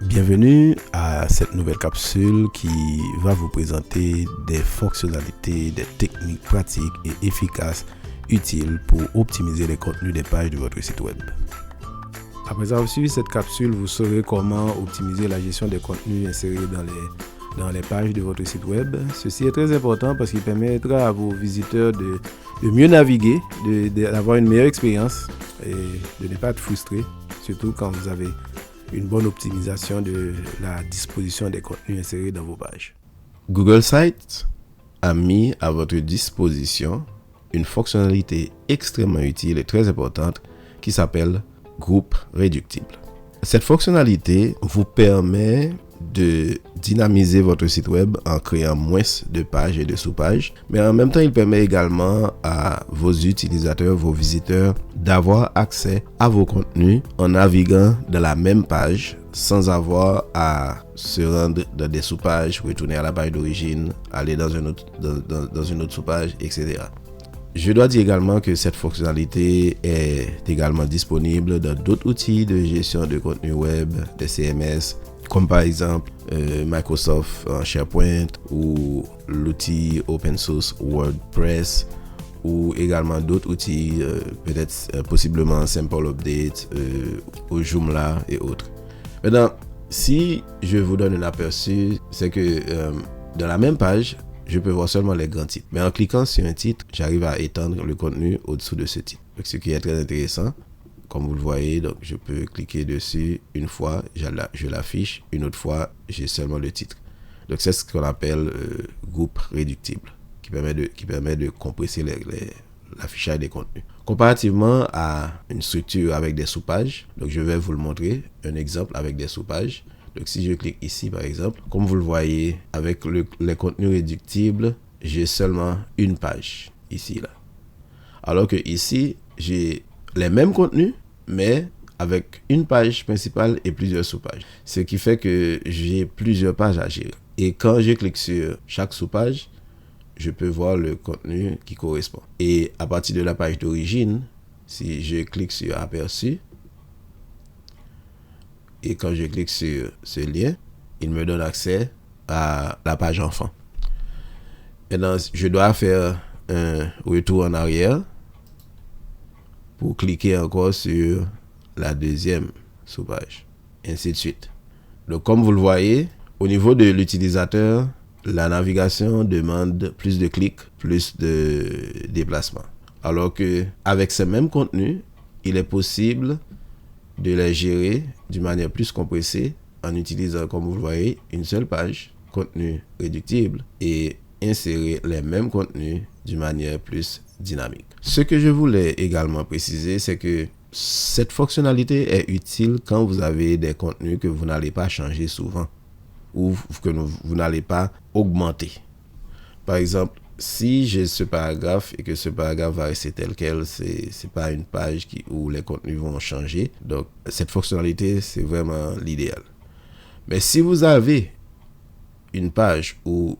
Bienvenue à cette nouvelle capsule qui va vous présenter des fonctionnalités, des techniques pratiques et efficaces utiles pour optimiser les contenus des pages de votre site web. Après avoir suivi cette capsule, vous saurez comment optimiser la gestion des contenus insérés dans les pages de votre site web. Ceci est très important parce qu'il permettra à vos visiteurs de mieux naviguer, d'avoir une meilleure expérience et de ne pas être frustrés, surtout quand vous avez une bonne optimisation de la disposition des contenus insérés dans vos pages. Google Sites a mis à votre disposition une fonctionnalité extrêmement utile et très importante qui s'appelle Groupe réductible. Cette fonctionnalité vous permet de dynamiser votre site web en créant moins de pages et de sous-pages, mais en même temps, il permet également à vos utilisateurs, vos visiteurs, d'avoir accès à vos contenus en naviguant dans la même page sans avoir à se rendre dans des sous-pages, retourner à la page d'origine, aller dans une autre sous-page, etc. Je dois dire également que cette fonctionnalité est également disponible dans d'autres outils de gestion de contenu web, des CMS, comme par exemple Microsoft SharePoint ou l'outil open source WordPress ou également d'autres outils, peut-être possiblement Simple Update ou Joomla et autres. Maintenant, si je vous donne un aperçu, c'est que dans la même page, je peux voir seulement les grands titres. Mais en cliquant sur un titre, j'arrive à étendre le contenu au-dessous de ce titre. Donc, ce qui est très intéressant. Comme vous le voyez, donc je peux cliquer dessus une fois, je l'affiche, une autre fois, j'ai seulement le titre. Donc c'est ce qu'on appelle groupe réductible, qui permet de compresser l'affichage des contenus. Comparativement à une structure avec des sous-pages, donc je vais vous le montrer, un exemple avec des sous-pages. Donc si je clique ici par exemple, comme vous le voyez, avec les contenus réductibles, j'ai seulement une page, ici, là. Alors que ici, j'ai les mêmes contenus, mais avec une page principale et plusieurs sous-pages. Ce qui fait que j'ai plusieurs pages à gérer. Et quand je clique sur chaque sous-page, je peux voir le contenu qui correspond. Et à partir de la page d'origine, si je clique sur aperçu, et quand je clique sur ce lien, il me donne accès à la page enfant. Maintenant, je dois faire un retour en arrière pour cliquer encore sur la deuxième sous-page, ainsi de suite. Donc, comme vous le voyez, au niveau de l'utilisateur, la navigation demande plus de clics, plus de déplacements. Alors que avec ce même contenu, il est possible de les gérer d'une manière plus compressée en utilisant, comme vous le voyez, une seule page, contenu réductible, et insérer les mêmes contenus d'une manière plus dynamique. Ce que je voulais également préciser, c'est que cette fonctionnalité est utile quand vous avez des contenus que vous n'allez pas changer souvent ou que vous n'allez pas augmenter. Par exemple, si j'ai ce paragraphe et que ce paragraphe va rester tel quel, c'est pas une page où les contenus vont changer. Donc, cette fonctionnalité, c'est vraiment l'idéal. Mais si vous avez une page où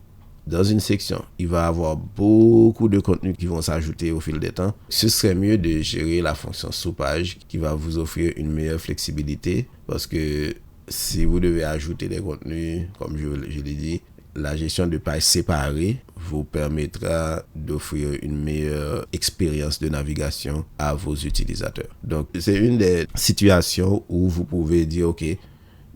dans une section, il va y avoir beaucoup de contenus qui vont s'ajouter au fil des temps, ce serait mieux de gérer la fonction sous-page qui va vous offrir une meilleure flexibilité parce que si vous devez ajouter des contenus, comme je l'ai dit, la gestion de pages séparées vous permettra d'offrir une meilleure expérience de navigation à vos utilisateurs. Donc, c'est une des situations où vous pouvez dire, OK,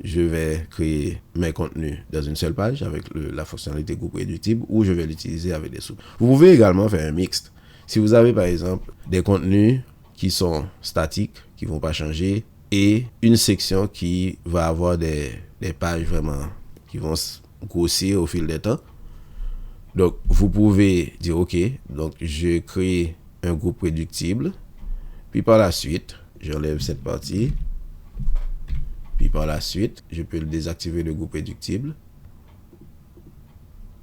je vais créer mes contenus dans une seule page avec la fonctionnalité groupe réductible ou je vais l'utiliser avec des sous. Vous pouvez également faire un mixte. Si vous avez par exemple des contenus qui sont statiques, qui ne vont pas changer, et une section qui va avoir des pages vraiment qui vont grossir au fil des temps. Donc, vous pouvez dire, OK, donc je crée un groupe réductible, puis par la suite, j'enlève cette partie, puis par la suite, je peux désactiver le groupe réductible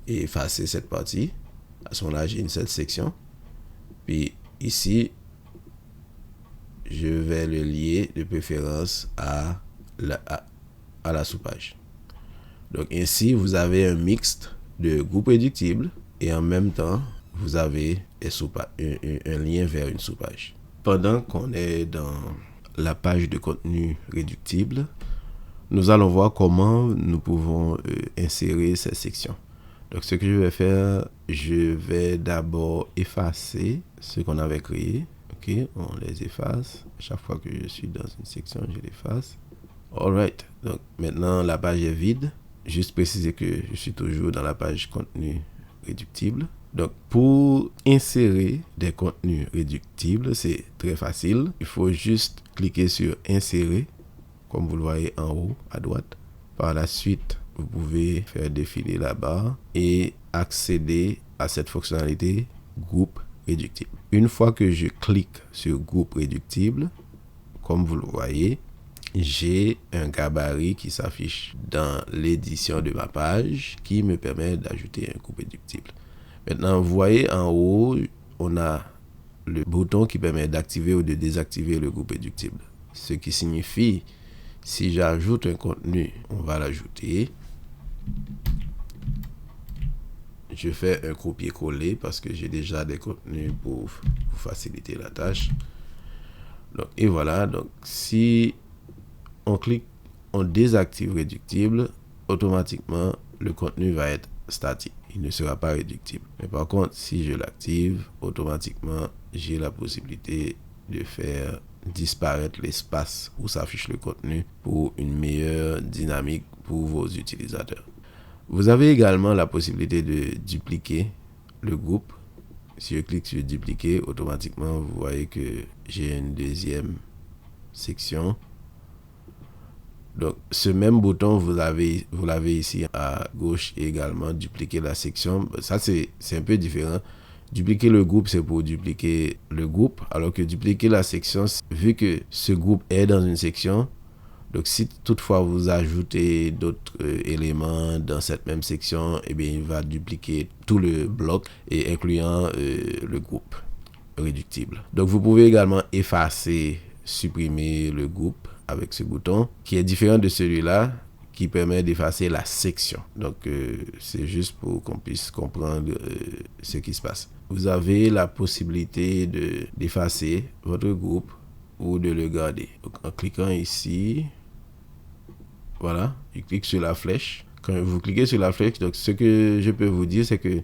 et effacer cette partie. À ce moment-là, j'ai une seule section. Puis ici, je vais le lier de préférence à la sous-page. Donc ainsi, vous avez un mixte de groupes réductibles et en même temps, vous avez un lien vers une sous-page. Pendant qu'on est dans la page de contenu réductible, nous allons voir comment nous pouvons insérer cette section. Donc, ce que je vais faire, je vais d'abord effacer ce qu'on avait créé. Ok, on les efface. Chaque fois que je suis dans une section, je l'efface. Alright, donc maintenant la page est vide. Juste préciser que je suis toujours dans la page contenu réductible. Donc, pour insérer des contenus réductibles, c'est très facile. Il faut juste cliquer sur insérer, comme vous le voyez en haut à droite. Par la suite, vous pouvez faire défiler la barre et accéder à cette fonctionnalité groupe réductible. Une fois que je clique sur groupe réductible, comme vous le voyez, j'ai un gabarit qui s'affiche dans l'édition de ma page qui me permet d'ajouter un groupe réductible. Maintenant, vous voyez en haut, on a le bouton qui permet d'activer ou de désactiver le groupe réductible. Ce qui signifie, si j'ajoute un contenu, on va l'ajouter. Je fais un copier-coller parce que j'ai déjà des contenus pour vous faciliter la tâche. Donc, et voilà, donc si on clique, on désactive réductible, automatiquement, le contenu va être statique. Il ne sera pas réductible. Mais par contre, si je l'active, automatiquement, j'ai la possibilité de faire disparaître l'espace où s'affiche le contenu pour une meilleure dynamique pour vos utilisateurs. Vous avez également la possibilité de dupliquer le groupe. Si je clique sur dupliquer, automatiquement, vous voyez que j'ai une deuxième section. Donc, ce même bouton, vous l'avez ici à gauche également, dupliquer la section. Ça, c'est un peu différent. Dupliquer le groupe, c'est pour dupliquer le groupe, alors que dupliquer la section, vu que ce groupe est dans une section, donc si toutefois vous ajoutez d'autres éléments dans cette même section, eh bien, il va dupliquer tout le bloc et incluant le groupe réductible. Donc, vous pouvez également effacer, supprimer le groupe avec ce bouton qui est différent de celui-là qui permet d'effacer la section. Donc, c'est juste pour qu'on puisse comprendre ce qui se passe. Vous avez la possibilité d'effacer votre groupe ou de le garder. Donc, en cliquant ici, voilà, je clique sur la flèche. Quand vous cliquez sur la flèche, donc ce que je peux vous dire, c'est que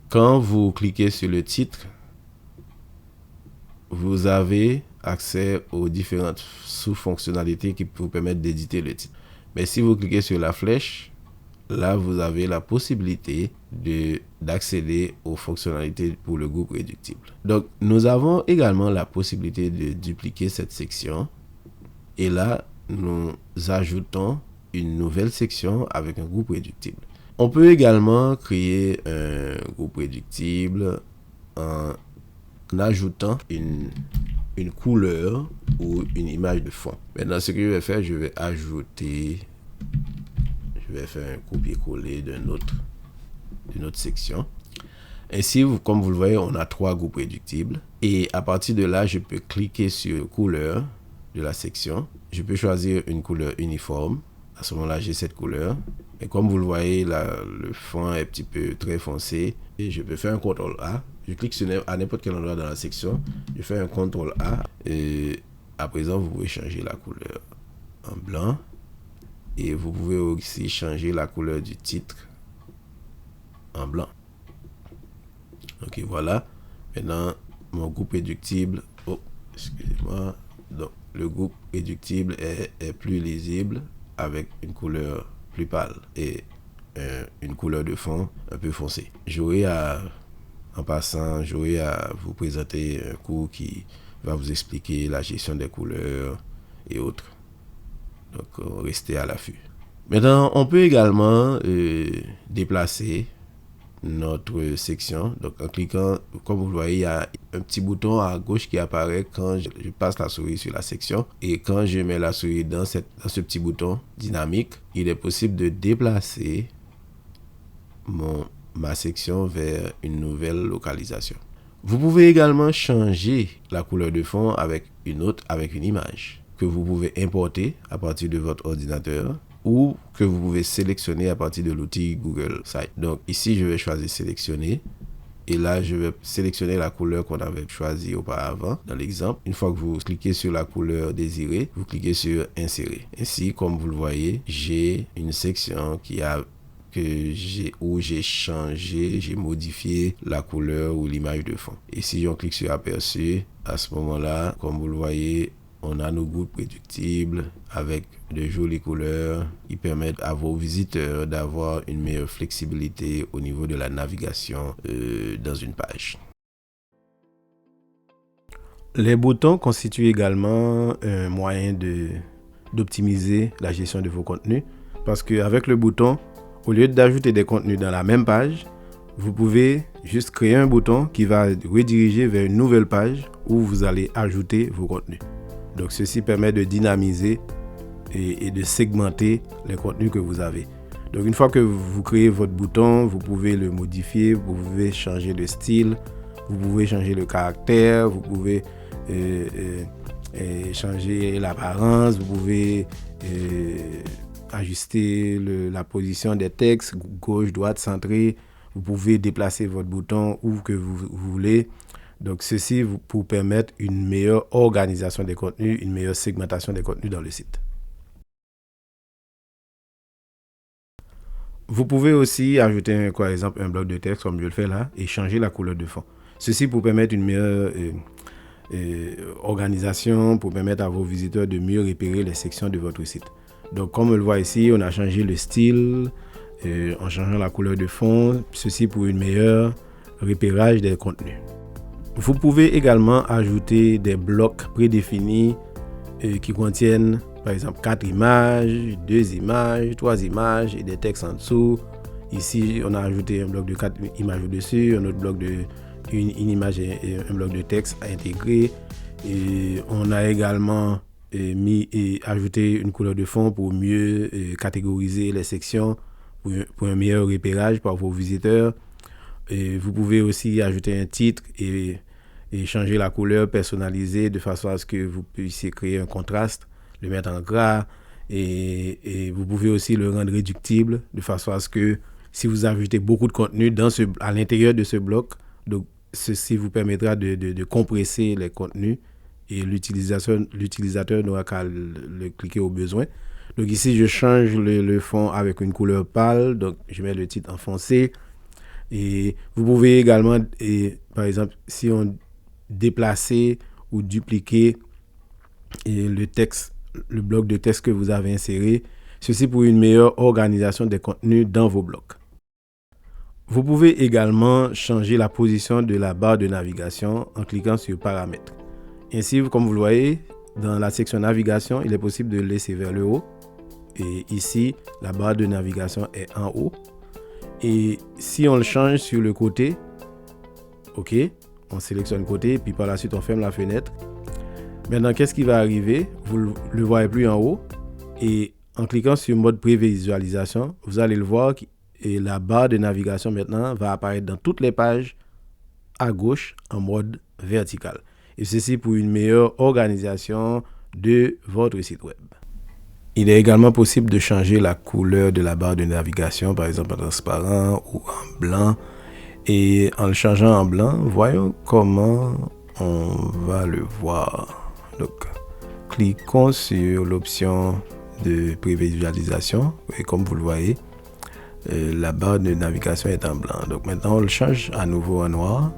quand vous cliquez sur le titre, vous avez accès aux différentes sous-fonctionnalités qui vous permettent d'éditer le titre. Mais si vous cliquez sur la flèche, là, vous avez la possibilité d'accéder aux fonctionnalités pour le groupe réductible. Donc, nous avons également la possibilité de dupliquer cette section. Et là, nous ajoutons une nouvelle section avec un groupe réductible. On peut également créer un groupe réductible en ajoutant une couleur ou une image de fond. Maintenant, ce que je vais faire, je vais faire un copier-coller d'une autre section. Ainsi, comme vous le voyez, on a 3 groupes réductibles. Et à partir de là, je peux cliquer sur couleur de la section. Je peux choisir une couleur uniforme. À ce moment-là, j'ai cette couleur. Et comme vous le voyez, là, le fond est un petit peu très foncé. Et je peux faire un CTRL A. Je clique à n'importe quel endroit dans la section. Je fais un CTRL A. Et à présent, vous pouvez changer la couleur en blanc. Et vous pouvez aussi changer la couleur du titre en blanc. Ok, voilà. Maintenant, mon groupe réductible. Oh, excusez-moi. Donc, le groupe réductible est plus lisible avec une couleur plus pâle et une couleur de fond un peu foncée. En passant, j'aurai à vous présenter un cours qui va vous expliquer la gestion des couleurs et autres. Donc, restez à l'affût. Maintenant, on peut également déplacer notre section. Donc, en cliquant, comme vous le voyez, il y a un petit bouton à gauche qui apparaît quand je passe la souris sur la section. Et quand je mets la souris dans ce petit bouton dynamique, il est possible de déplacer ma section vers une nouvelle localisation. Vous pouvez également changer la couleur de fond avec une image que vous pouvez importer à partir de votre ordinateur ou que vous pouvez sélectionner à partir de l'outil Google Sites. Donc ici, je vais choisir sélectionner Et là, je vais sélectionner la couleur qu'on avait choisie auparavant dans l'exemple. Une fois que vous cliquez sur la couleur désirée, vous cliquez sur insérer. Ainsi, comme vous le voyez, j'ai une section où j'ai modifié la couleur ou l'image de fond. Et si on clique sur aperçu, à ce moment-là, comme vous le voyez, on a nos groupes prédictibles avec de jolies couleurs qui permettent à vos visiteurs d'avoir une meilleure flexibilité au niveau de la navigation dans une page. Les boutons constituent également un moyen d'optimiser la gestion de vos contenus parce qu'avec le bouton, au lieu d'ajouter des contenus dans la même page, vous pouvez juste créer un bouton qui va rediriger vers une nouvelle page où vous allez ajouter vos contenus. Donc, ceci permet de dynamiser et de segmenter les contenus que vous avez. Donc, une fois que vous créez votre bouton, vous pouvez le modifier, vous pouvez changer le style, vous pouvez changer le caractère, vous pouvez changer l'apparence, vous pouvez ajuster la position des textes, gauche, droite, centré. Vous pouvez déplacer votre bouton où que vous voulez. Donc, ceci pour permettre une meilleure organisation des contenus, une meilleure segmentation des contenus dans le site. Vous pouvez aussi ajouter, par exemple, un bloc de texte, comme je le fais là, et changer la couleur de fond. Ceci pour permettre une meilleure organisation, pour permettre à vos visiteurs de mieux repérer les sections de votre site. Donc, comme on le voit ici, on a changé le style en changeant la couleur de fond, ceci pour une meilleure repérage des contenus. Vous pouvez également ajouter des blocs prédéfinis qui contiennent par exemple 4 images, 2 images, 3 images et des textes en dessous. Ici, on a ajouté un bloc de 4 images au-dessus, un autre bloc de une image et un bloc de texte à intégrer. Et on a également ajouté une couleur de fond pour mieux catégoriser les sections pour un meilleur repérage par vos visiteurs. Et vous pouvez aussi ajouter un titre et changer la couleur personnalisée de façon à ce que vous puissiez créer un contraste, le mettre en gras et vous pouvez aussi le rendre réductible de façon à ce que si vous ajoutez beaucoup de contenu à l'intérieur de ce bloc, donc ceci vous permettra de compresser les contenus et l'utilisateur n'aura qu'à le cliquer au besoin. Donc ici, je change le fond avec une couleur pâle, donc je mets le titre en foncé. Et vous pouvez également, par exemple, si on déplaçait ou dupliquait le texte, le bloc de texte que vous avez inséré, ceci pour une meilleure organisation des contenus dans vos blocs. Vous pouvez également changer la position de la barre de navigation en cliquant sur Paramètres. Ainsi, comme vous le voyez, dans la section Navigation, il est possible de le laisser vers le haut. Et ici, la barre de navigation est en haut. Et si on le change sur le côté, ok, on sélectionne le côté, puis par la suite on ferme la fenêtre. Maintenant, qu'est-ce qui va arriver? Vous ne le voyez plus en haut. Et en cliquant sur mode prévisualisation, vous allez le voir et la barre de navigation maintenant va apparaître dans toutes les pages à gauche en mode vertical. Et ceci pour une meilleure organisation de votre site web. Il est également possible de changer la couleur de la barre de navigation, par exemple en transparent ou en blanc. Et en le changeant en blanc, voyons comment on va le voir. Donc, cliquons sur l'option de prévisualisation. Et comme vous le voyez, la barre de navigation est en blanc. Donc maintenant, on le change à nouveau en noir.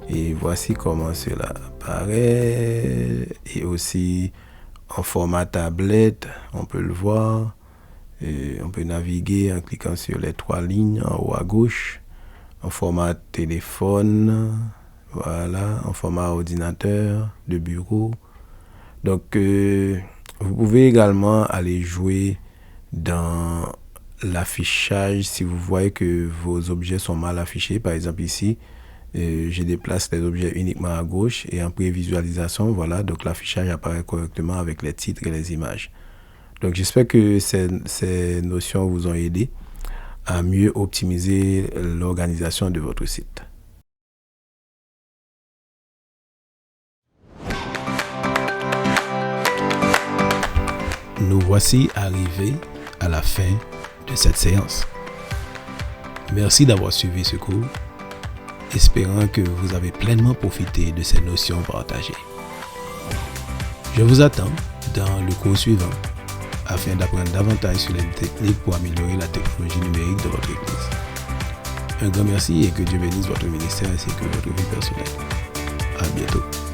Et voici comment cela apparaît. Et aussi en format tablette, on peut le voir. Et on peut naviguer en cliquant sur les 3 lignes en haut à gauche. En format téléphone, voilà, en format ordinateur de bureau. Donc, vous pouvez également aller jouer dans l'affichage si vous voyez que vos objets sont mal affichés. Par exemple ici, je déplace les objets uniquement à gauche et en prévisualisation, voilà, donc l'affichage apparaît correctement avec les titres et les images. Donc j'espère que ces notions vous ont aidé à mieux optimiser l'organisation de votre site. Nous voici arrivés à la fin de cette séance. Merci d'avoir suivi ce cours. espérant que vous avez pleinement profité de ces notions partagées. Je vous attends dans le cours suivant afin d'apprendre davantage sur les techniques pour améliorer la technologie numérique de votre Église. Un grand merci et que Dieu bénisse votre ministère ainsi que votre vie personnelle. À bientôt.